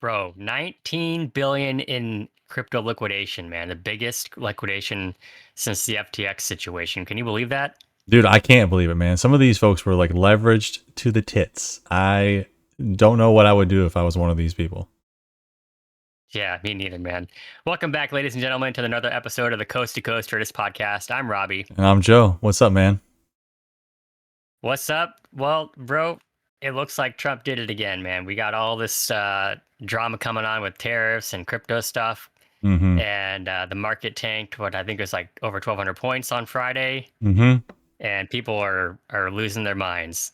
Bro, 19 billion in crypto liquidation, man. The biggest liquidation since the FTX situation. Can you believe that? Dude, I can't believe it, man. Some of these folks were like leveraged to the tits. I don't know what I would do if I was one of these people. Yeah, me neither, man. Welcome back, ladies and gentlemen, to another episode of the Coast to Coast Traders podcast. I'm Robbie. And I'm Joe. What's up, man? What's up? Well, bro, it looks like Trump did it again, man. We got all this drama coming on with tariffs and crypto stuff, Mm-hmm. and the market tanked. What I think was like over 1,200 points on Friday, Mm-hmm. and people are losing their minds.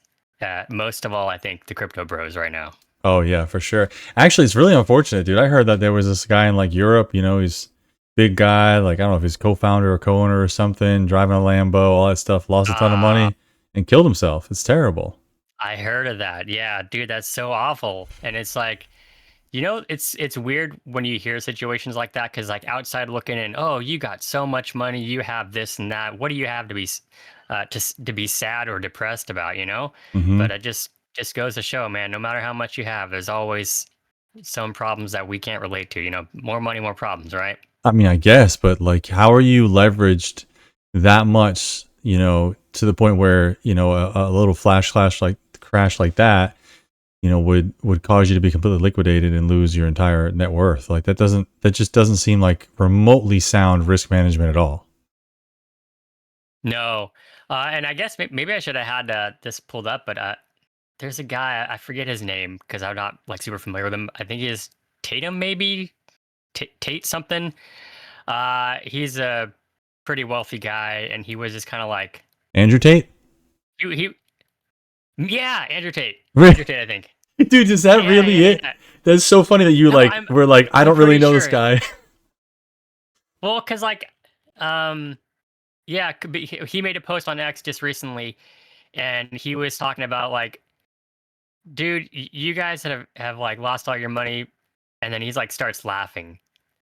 Most of all, I think the crypto bros right now. Oh yeah, for sure. Actually, it's really unfortunate, dude. I heard that there was this guy in like Europe, he's big guy, like I don't know if he's co-founder or co-owner or something, driving a Lambo, all that stuff, lost a ton of Uh, money and killed himself. It's terrible. I heard of that. Yeah, dude, that's so awful. And it's like, it's weird when you hear situations like that because like outside looking in, oh, you got so much money, you have this and that. What do you have to be to be sad or depressed about, you know? Mm-hmm. But it just goes to show, man, no matter how much you have, there's always some problems that we can't relate to, more money, more problems, right? I mean, I guess, but like, how are you leveraged that much, to the point where, a little crash like that, would cause you to be completely liquidated and lose your entire net worth. Like that just doesn't seem like remotely sound risk management at all. No. And I guess maybe I should have had this pulled up, but there's a guy, I forget his name because I'm not like super familiar with him. I think he is Tatum, maybe Tate something. He's a pretty wealthy guy, and he was just kind of like Andrew Tate? he yeah, Andrew Tate. Really? Andrew Tate, I think. Dude, is that Yeah, really yeah, it? yeah. That's so funny that you No, like were like, I I'm don't really pretty know this sure. guy. Well, because like um yeah, could be, he made a post on X just recently, and he was talking about like, dude, you guys have like lost all your money, and then he's like starts laughing.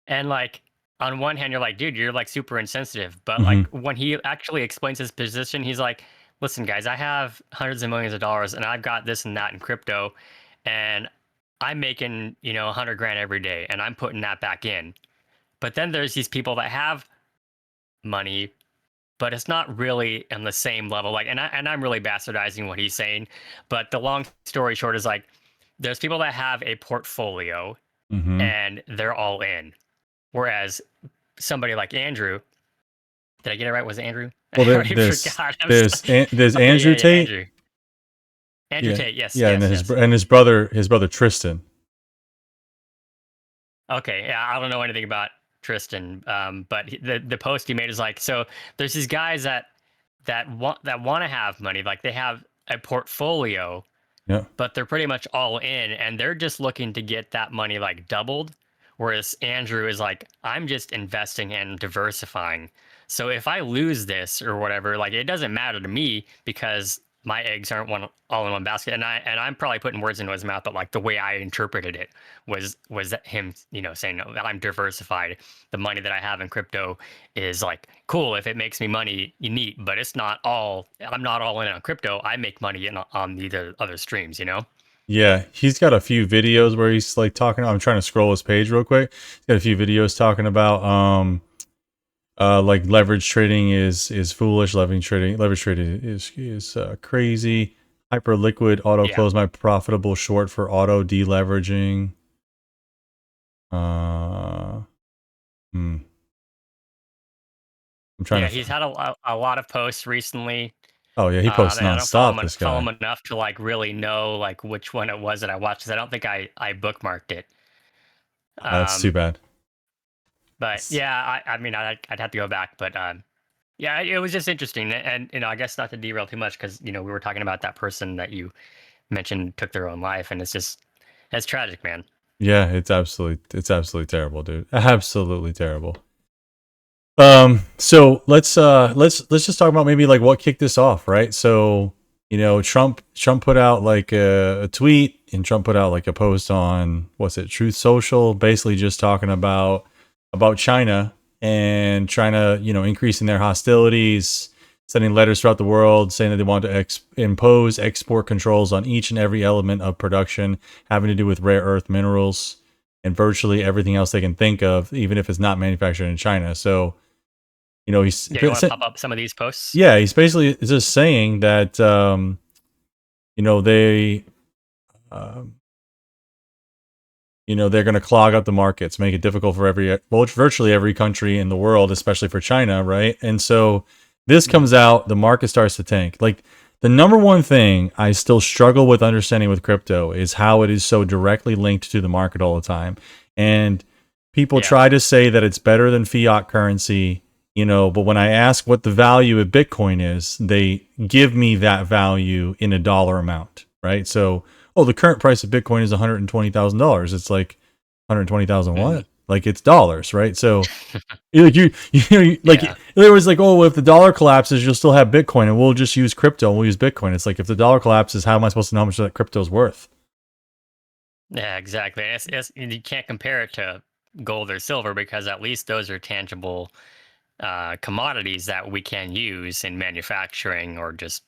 And like on one hand, you're like, dude, you're like super insensitive. But Hmm. like when he actually explains his position, he's like, listen, guys, I have hundreds of millions of dollars and I've got this and that in crypto, and I'm making, 100 grand every day and I'm putting that back in. But then there's these people that have money, but it's not really on the same level. Like, and I'm really bastardizing what he's saying, but the long story short is like, there's people that have a portfolio Hmm. and they're all in. Whereas somebody like Andrew, did I get it right? Was it Andrew? I Well, already forgot. there's Okay, yeah, Andrew yeah, Tate. Andrew. Andrew Yeah, Tate. Yes, yeah, and yes, then yes. his brother Tristan. Okay, yeah, I don't know anything about Tristan, but the post he made is like, so there's these guys that want to have money, like they have a portfolio, Yeah. but they're pretty much all in, and they're just looking to get that money like doubled. Whereas Andrew is like, I'm just investing and diversifying. So if I lose this or whatever, like it doesn't matter to me because my eggs aren't one all in one basket. And I'm probably putting words into his mouth, but like the way I interpreted it was that him, saying no, that I'm diversified. The money that I have in crypto is like cool if it makes me money, neat, but it's not all. I'm not all in on crypto. I make money on the other streams. Yeah, he's got a few videos where he's like talking. I'm trying to scroll his page real quick. He's got a few videos talking about like leverage trading is foolish. Leverage trading is crazy. Hyper liquid auto Yeah. close my profitable short for auto deleveraging. Uh, hmm. I'm trying Yeah, to. he's had a lot of posts recently. Oh yeah, he posts And I don't follow nonstop. him This follow guy. him enough to like really know like which one it was that I watched because I don't think I bookmarked it. That's too Um, bad. but It's- yeah, I mean I'd have to go back, but yeah, it was just interesting, and I guess not to derail too much because we were talking about that person that you mentioned took their own life, and it's tragic, man. yeah, it's absolutely terrible, dude. Absolutely terrible. So let's just talk about maybe like what kicked this off, right? So, Trump put out like a tweet, and Trump put out like a post on what's it, Truth Social, basically just talking about China and trying to, increasing their hostilities, sending letters throughout the world saying that they want to impose export controls on each and every element of production having to do with rare earth minerals and virtually everything else they can think of, even if it's not manufactured in China. So, he's Yeah, you want to pop up some of these posts? yeah, he's basically just saying that they um, they're going to clog up the markets, make it difficult for virtually every country in the world, especially for China, right? And so this comes out, the market starts to tank. Like the number one thing I still struggle with understanding with crypto is how it is so directly linked to the market all the time. And people try to say that it's better than fiat currency, but when I ask what the value of Bitcoin is, they give me that value in a dollar amount, right? So, the current price of Bitcoin is $120,000. It's like 120,000 what? Like it's dollars, right? So like there was like, if the dollar collapses, you'll still have Bitcoin, and we'll just use crypto and we'll use Bitcoin. It's like if the dollar collapses, how am I supposed to know how much that crypto is worth? Yeah, exactly. You can't compare it to gold or silver because at least those are tangible commodities that we can use in manufacturing or just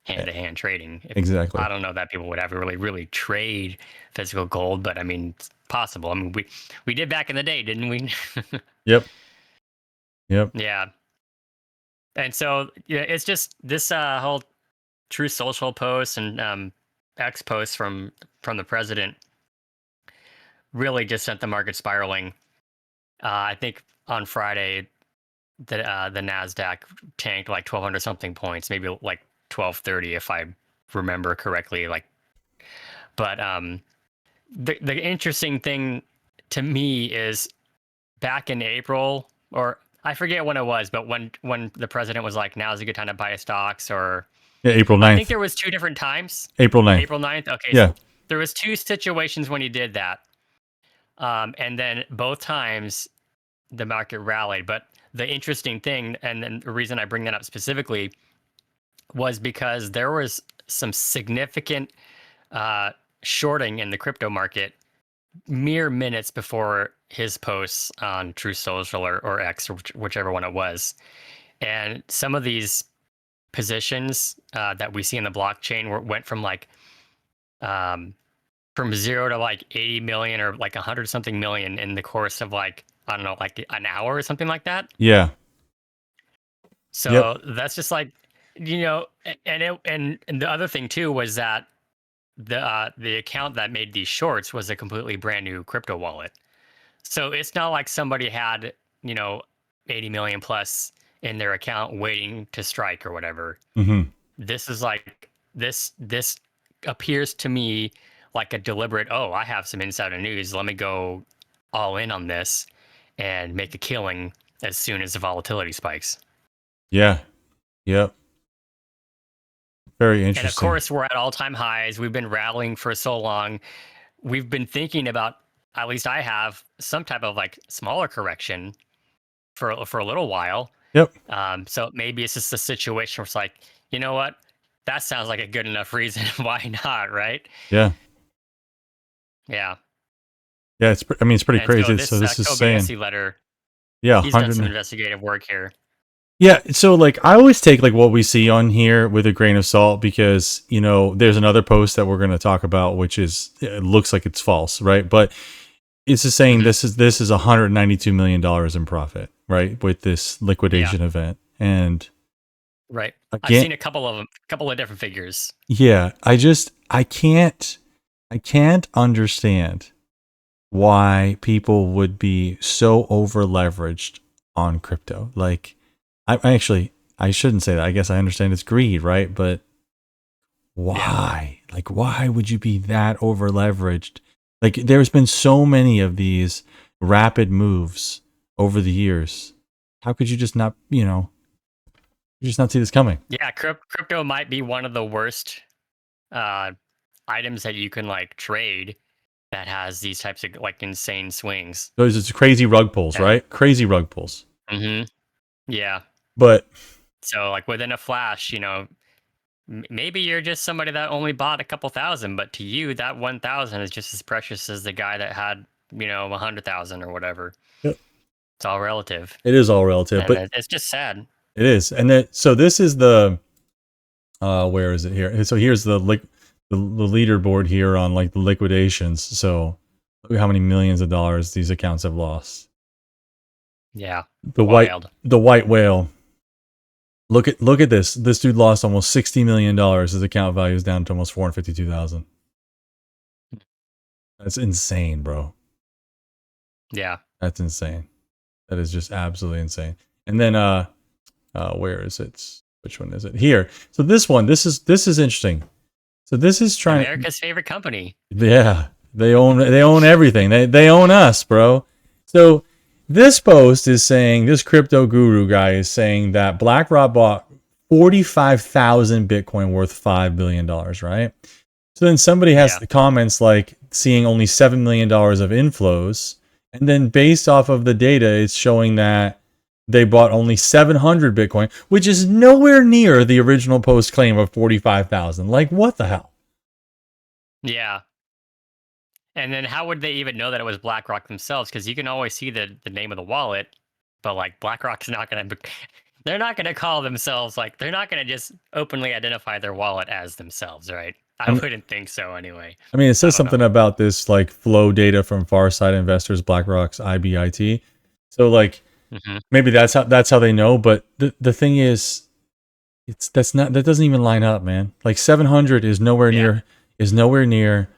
hand-to-hand trading. Exactly. I don't know that people would ever really trade physical gold, but I mean, it's possible. I mean, we did back in the day, didn't we? Yep. Yeah. And so it's just this whole True Social post and X post from the president really just sent the market spiraling. I think on Friday the Nasdaq tanked like 1,200 something points, maybe like 1,230 if I remember correctly. But the interesting thing to me is back in April, or I forget when it was, but when the president was like, "Now's a good time to buy stocks," or Yeah, April I think 9th. there was two different times. April 9th. April 9th. Okay, Yeah. so there was two situations when he did that, and then both times the market rallied. But the interesting thing, and then the reason I bring that up specifically, was because there was some significant shorting in the crypto market mere minutes before his posts on True Social or X or whichever one it was. And some of these positions that we see in the blockchain went from um, from 0 to like 80 million or like 100 something million in the course of like, I don't know, like an hour or something like that. Yeah. Yep. So that's just like, and the other thing too was that the account that made these shorts was a completely brand new crypto wallet. So it's not like somebody had, 80 million plus in their account waiting to strike or whatever. Mm-hmm. This is like this appears to me like a deliberate, I have some insider news. Let me go all in on this and make a killing as soon as the volatility spikes. Yeah. Yep. Very interesting. And of course, we're at all-time highs. We've been rallying for so long. We've been thinking about, at least I have, some type of like smaller correction for a little while. Yep. So maybe it's just a situation where it's like, you know what? That sounds like a good enough reason. Why not, right? Yeah. Yeah. Yeah, it's pretty crazy. So this is saying letter. Yeah, he's done some investigative work here. Yeah, so like I always take like what we see on here with a grain of salt because, there's another post that we're going to talk about which it looks like it's false, right? But it's just saying this is $192 million in profit, right? With this liquidation event. And right. Again, I've seen a couple of different figures. Yeah, I can't understand why people would be so over leveraged on crypto. Like I shouldn't say that. I guess I understand it's greed, right? But why? Yeah. Like, why would you be that over leveraged? Like, there's been so many of these rapid moves over the years. How could you just not, just not see this coming? Yeah, crypto might be one of the worst items that you can like trade that has these types of like insane swings. Those it's crazy rug pulls, right? Crazy rug pulls. Mm-hmm. Yeah. But so like within a flash, maybe you're just somebody that only bought a couple thousand, but to you that 1,000 is just as precious as the guy that had 100,000 or whatever. Yep. It's all relative. It is all relative, and but it's just sad. It is. And then, so this is the, where is it here? So here's the leaderboard here on like the liquidations. So look at how many millions of dollars these accounts have lost. Yeah. The Wild. white whale. Look at this. This dude lost almost $60 million. His account value is down to almost 452,000. That's insane, bro. Yeah. That's insane. That is just absolutely insane. And then where is it? Which one is it? Here. So this one, this is interesting. So this is trying America's favorite company. Yeah. They own everything. They own us, bro. So this post is saying, this crypto guru guy is saying that BlackRock bought 45,000 Bitcoin worth $5 billion, right? So then somebody has the comments like seeing only $7 million of inflows. And then based off of the data, it's showing that they bought only 700 Bitcoin, which is nowhere near the original post claim of 45,000. Like, what the hell? Yeah. And then how would they even know that it was BlackRock themselves? Because you can always see the name of the wallet, but like BlackRock's not going to, they're not going to call themselves like, they're not going to just openly identify their wallet as themselves, right? I wouldn't think so anyway. I mean, it says something about this like flow data from Farsight Investors, BlackRock's IBIT. So like maybe that's how they know. But the thing is, that doesn't even line up, man. Like 700 is nowhere near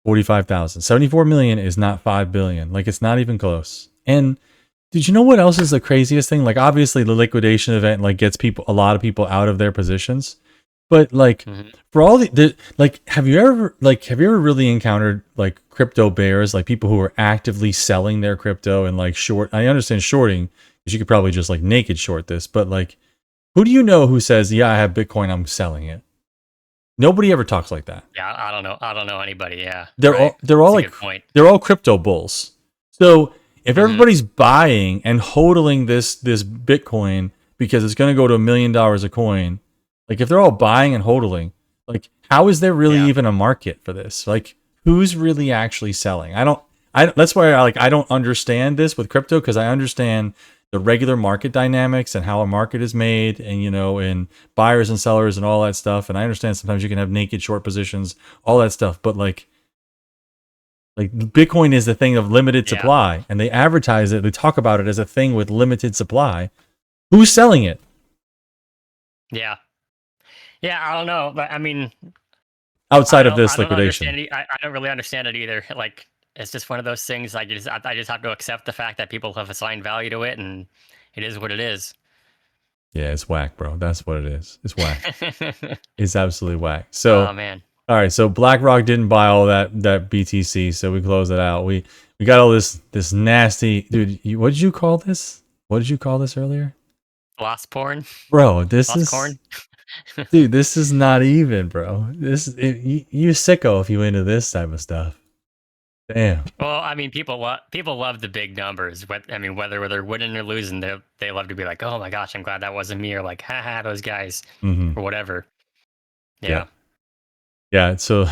45,000. 74 million is not 5 billion. Like it's not even close. And did you know what else is the craziest thing? Like obviously the liquidation event like gets a lot of people out of their positions. But like for all the like, have you ever really encountered like crypto bears, like people who are actively selling their crypto and like short? I understand shorting because you could probably just like naked short this, but like, who do you know who says, "Yeah, I have Bitcoin, I'm selling it"? Nobody ever talks like that. Yeah, I don't know anybody. Yeah, they're all like they're all crypto bulls. So if everybody's buying and hodling this Bitcoin because it's going to go to $1 million a coin. Like, if they're all buying and hodling, like, how is there really even a market for this? Like, who's really actually selling? That's why I don't understand this with crypto, because I understand the regular market dynamics and how a market is made and, and buyers and sellers and all that stuff. And I understand sometimes you can have naked short positions, all that stuff. But like Bitcoin is the thing of limited supply, and they advertise it. They talk about it as a thing with limited supply. Who's selling it? Yeah. Yeah, I don't know, but I mean, outside of this liquidation, I don't really understand it either. Like, it's just one of those things. I just have to accept the fact that people have assigned value to it, and it is what it is. Yeah, it's whack, bro. That's what it is. It's whack. It's absolutely whack. So, oh man. All right, so BlackRock didn't buy all that BTC, so we closed it out. We got all this nasty, dude. What did you call this? What did you call this earlier? Lost porn, bro. This Lost is corn. Dude, this is not even, bro. You sicko if you into this type of stuff. Damn. Well, I mean, people love the big numbers. But I mean, whether they're winning or losing, they love to be like, "Oh my gosh, I'm glad that wasn't me," or like, "Haha, those guys," or whatever. Yeah. So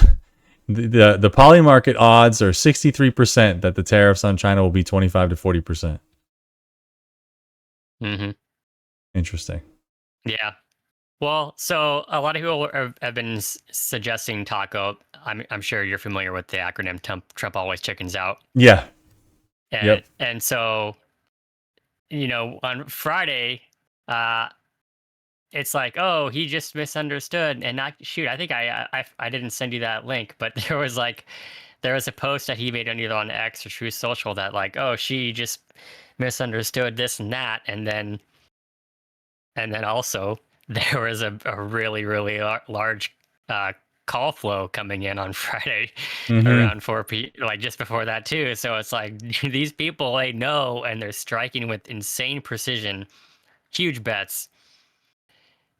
the poly market odds are 63% that the tariffs on China will be 25 to 40%. Interesting. Yeah. Well, so a lot of people have been suggesting taco. I'm sure you're familiar with the acronym Trump always chickens out. Yeah. And so, on Friday, it's like, oh, he just misunderstood. And I think I didn't send you that link, but there was a post that he made either on X or Truth Social that like, oh, she just misunderstood this and that. And then also there was a really, really large call flow coming in on Friday around 4 p.m., like just before that too. So it's like these people, they know, and they're striking with insane precision, huge bets.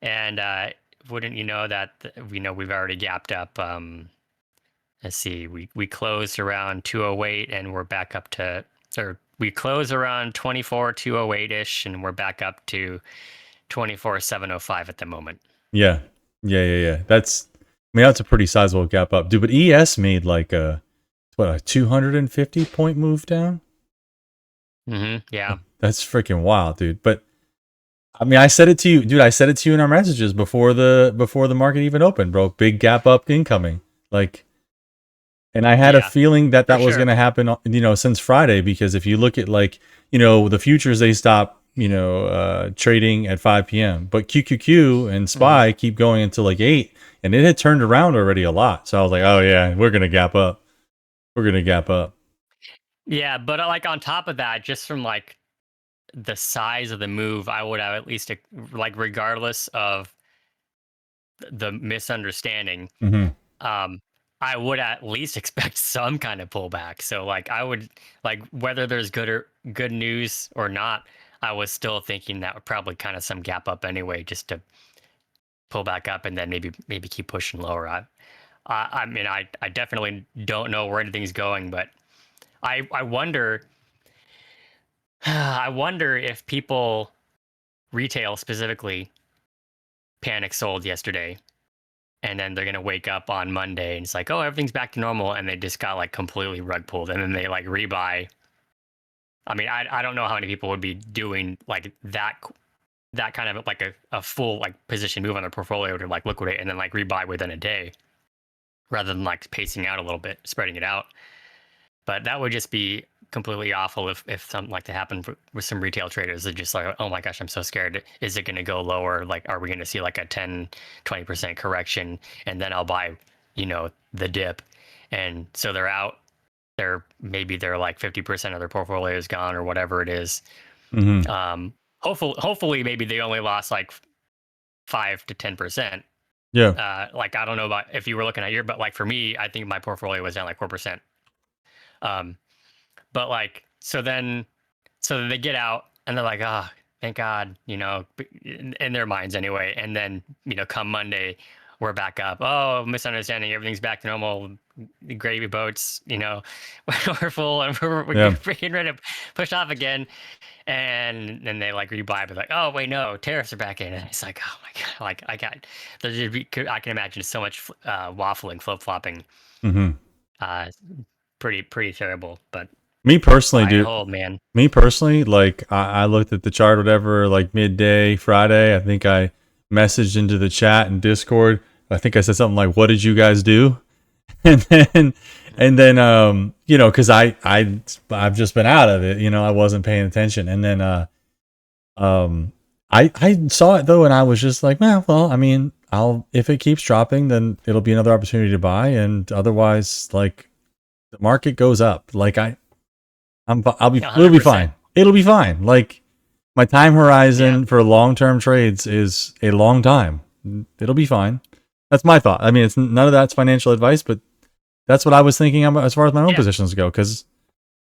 And wouldn't you know that we've already gapped up. Let's see, we closed around 208 and we're back up to, or we closed around 24,208-ish and we're back up to 24,705 at the moment. Yeah. That's a pretty sizable gap up, dude. But ES made like a 250 point move down. Yeah, that's freaking wild, dude. But I mean, I said it to you, dude. I said it to you in our messages before the market even opened, bro. Big gap up incoming. Like, and I had a Yeah, feeling that for that was going sure. to happen, since Friday, because if you look at like, the futures, they stop, trading at 5 p.m. But QQQ and Hmm. SPY keep going until like 8, and it had turned around already a lot. So I was like, oh yeah, we're going to gap up. We're going to gap up. Yeah, but like on top of that, just from like the size of the move, I would have at least like regardless of the misunderstanding, Hmm. um, I would at least expect some kind of pullback. So like I would like whether there's good news or not, I was still thinking that would probably kind of some gap up anyway, just to pull back up and then maybe keep pushing lower. I mean I definitely don't know where anything's going, but I wonder I wonder if people retail specifically panic sold yesterday and then they're gonna wake up on Monday and it's like, oh, everything's back to normal, and they just got like completely rug pulled, and then they like rebuy. I mean, I don't know how many people would be doing like that kind of like a full like position move on their portfolio to like liquidate and then like rebuy within a day rather than like pacing out a little bit, spreading it out. But that would just be completely awful if something like that happened with some retail traders. They're just like, oh my gosh, I'm so scared. Is it going to go lower? Like, are we going to see like a 10-20% correction? And then I'll buy, the dip. And so they're out. They're like 50% of their portfolio is gone or whatever it is. Hmm. Hopefully maybe they only lost like 5 to 10%. Yeah. Like, I don't know about if you were looking at your, but like for me, I think my portfolio was down like 4%. Um, But like, so then they get out and they're like, oh, thank God, in their minds anyway. And then, come Monday, we're back up. Oh, misunderstanding. Everything's back to normal. Gravy boats, we're full and we're Yeah. getting ready to push off again. And then they like rebuy, but like, oh, wait, no, tariffs are back in. And it's like, oh my God, like I can imagine so much waffling, flip flopping. Hmm. Uh, pretty terrible, but Me personally, buy and dude. hold, man. Me personally, like I looked at the chart, whatever, like midday Friday. I think I messaged into the chat and Discord. I think I said something like, "What did you guys do?" And then, because I've just been out of it. I wasn't paying attention. And then, um, I saw it though, and I was just like, well, I mean, if it keeps dropping, then it'll be another opportunity to buy, and otherwise, like the market goes up. Like it'll be 100%. fine. It'll be fine. Like my time Yeah. horizon for long-term trades is a long time. It'll be fine. That's my thought. I mean, it's none of that's financial advice, but that's what I was thinking as far as my own Yeah. positions go. Because,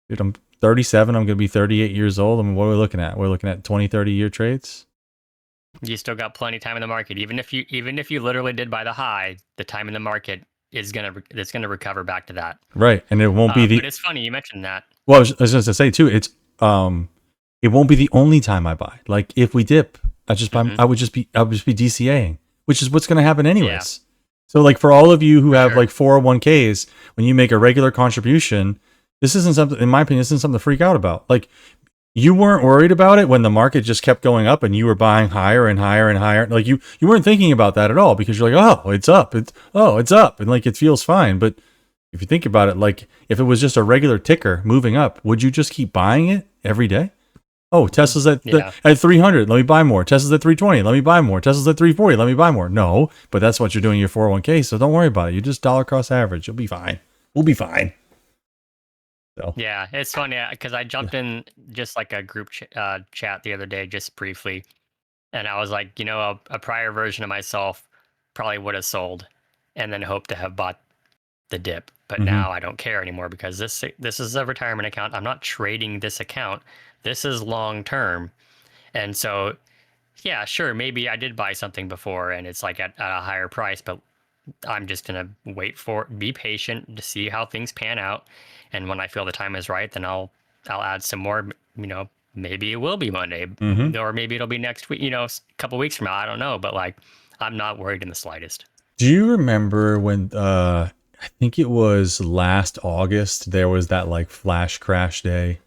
dude, I'm 37. I'm going to be 38 years old. I mean, what are we looking at? We're looking at 20, 30-year trades. You still got plenty of time in the market. Even if you literally did buy the high, the time in the market it's gonna recover back to that. Right. And it won't be But the, it's funny you mentioned that. well, I was just to say too, it won't be the only time I buy. Like if we dip, Hmm. I would just be DCAing, which is what's going to happen Yeah, anyways. So like for all of you who for have sure. like 401ks, when you make a regular contribution, this isn't something, in my opinion, this isn't something to freak out about. Like you weren't worried about it when the market just kept going up and you were buying higher and higher and higher. Like you weren't thinking about that at all because you're like, oh, it's up. It's up. And like, it feels fine. But if you think about it, like if it was just a regular ticker moving up, would you just keep buying it every day? Oh, Tesla's Yeah, at 300. Let me buy more. Tesla's at 320. Let me buy more. Tesla's at 340. Let me buy more. No, but that's what you're doing in your 401k. So don't worry about it. You just dollar cost average. You'll be fine. We'll be fine. So yeah. It's funny because I jumped in just like a group chat the other day, just briefly, and I was like, a prior version of myself probably would have sold, and then hoped to have bought the dip. But hmm now I don't care anymore because this is a retirement account. I'm not trading this account. This is long term. And so, yeah, sure, maybe I did buy something before and it's like at a higher price, but I'm just gonna be patient to see how things pan out. And when I feel the time is right, then I'll add some more. Maybe it will be Monday, hmm or maybe it'll be next week. A couple weeks from now. I don't know, but like I'm not worried in the slightest. Do you remember when I think it was last August there was that like flash crash day?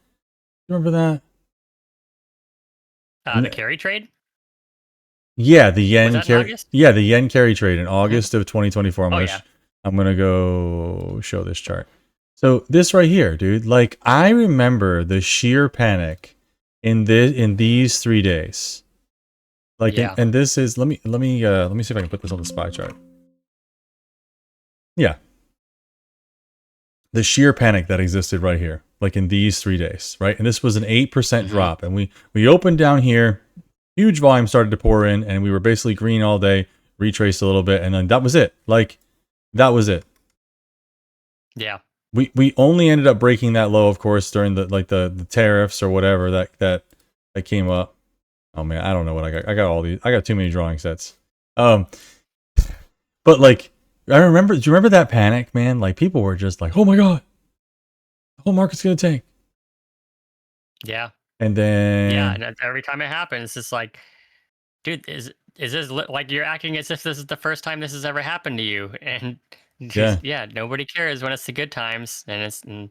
You remember that? The And carry trade. Yeah, the Was yen that in carry. August? Yeah, the yen carry trade in Mhm. August of 2024. Oh yeah. I'm gonna go show this chart. So this right here, dude. Like I remember the sheer panic in these 3 days. Like Yeah. and this is let me see if I can put this on the spy chart. Yeah, the sheer panic that existed right here, like in these 3 days, right? And this was an 8% Hmm. drop, and we opened down here, huge volume started to pour in, and we were basically green all day, retraced a little bit, and then that was it. Like that was it. Yeah. We only ended up breaking that low, of course, during the tariffs or whatever that came up. Oh man, I don't know what I got. I got all these. I got too many drawing sets. Um, but like I remember. Do you remember that panic, man? Like people were just like, "Oh my god, the whole market's gonna tank." Yeah. And Yeah. then And every time it happens, it's like, dude, is this like you're acting as if this is the first time this has ever happened to you? And yeah, just yeah, nobody cares when it's the good times, and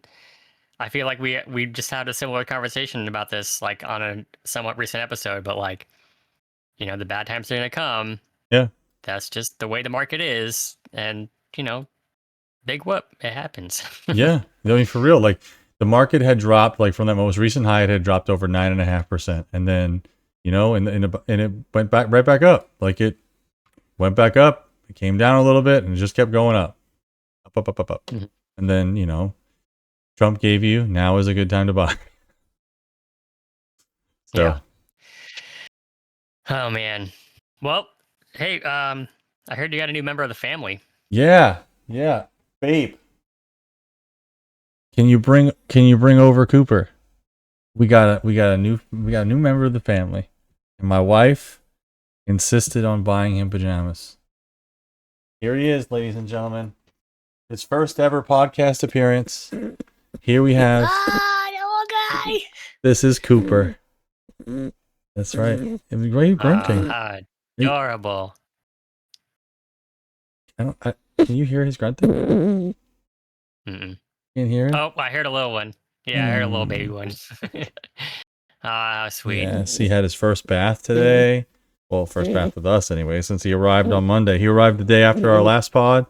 I feel like we just had a similar conversation about this like on a somewhat recent episode, but like the bad times are gonna come. yeah, That's just the way the market is, and big whoop, it happens. yeah. I mean, for real, like the market had dropped, like from that most recent high, it had dropped over 9.5%, and then and it went back right back up. Like it went back up, it came down a little bit, and it just kept going up, up. Mhm. And then Trump gave you now is a good time to buy. So Yeah. Oh man. Well, hey, I heard you got a new member of the family. yeah, yeah, babe. Can you bring over Cooper? We got a new member of the family, and my wife insisted on buying him pajamas. Here he is, ladies and gentlemen. His first ever podcast appearance. Here we have. Ah, the little This is Cooper. That's right. Why are you grunting? guy. Hey, Adorable. can you hear his grunting? Mm-mm. Can't hear it. Oh, I heard a little one. Yeah, I heard a little baby Hmm. one. Ah, how sweet. Yes, he had his first bath today. Well, first bath with us anyway, since he arrived on Monday. He arrived the day after our last pod.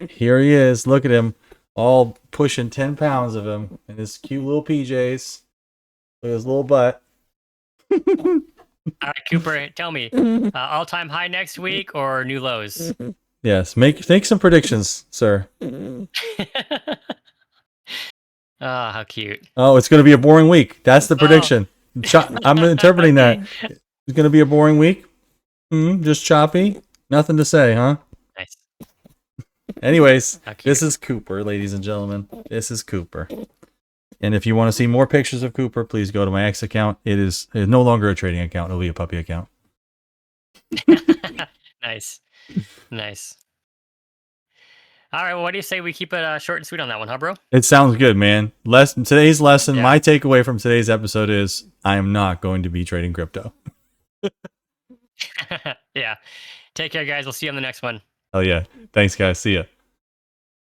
Here he is. Look at him, all pushing 10 pounds of him in his cute little PJs. Look at his little butt. All right, Cooper, tell me, all-time high next week or new lows? Yes, make some predictions, sir. Oh, how cute. Oh, it's going to be a boring week. That's the Oh, prediction. I'm interpreting that. okay. It's going to be a boring week. Just choppy. Nothing to say, huh? Nice. Anyways, How cute. this is Cooper, ladies and gentlemen. This is Cooper. And if you want to see more pictures of Cooper, please go to my X account. It's no longer a trading account. It'll be a puppy account. Nice. Nice. All right, well, what do you say we keep it short and sweet on that one, huh, bro? It sounds good, man. Today's lesson, Yeah. my takeaway from today's episode is I am not going to be trading crypto. Yeah. Take care, guys. We'll see you on the next one. Hell yeah. Thanks, guys. See ya.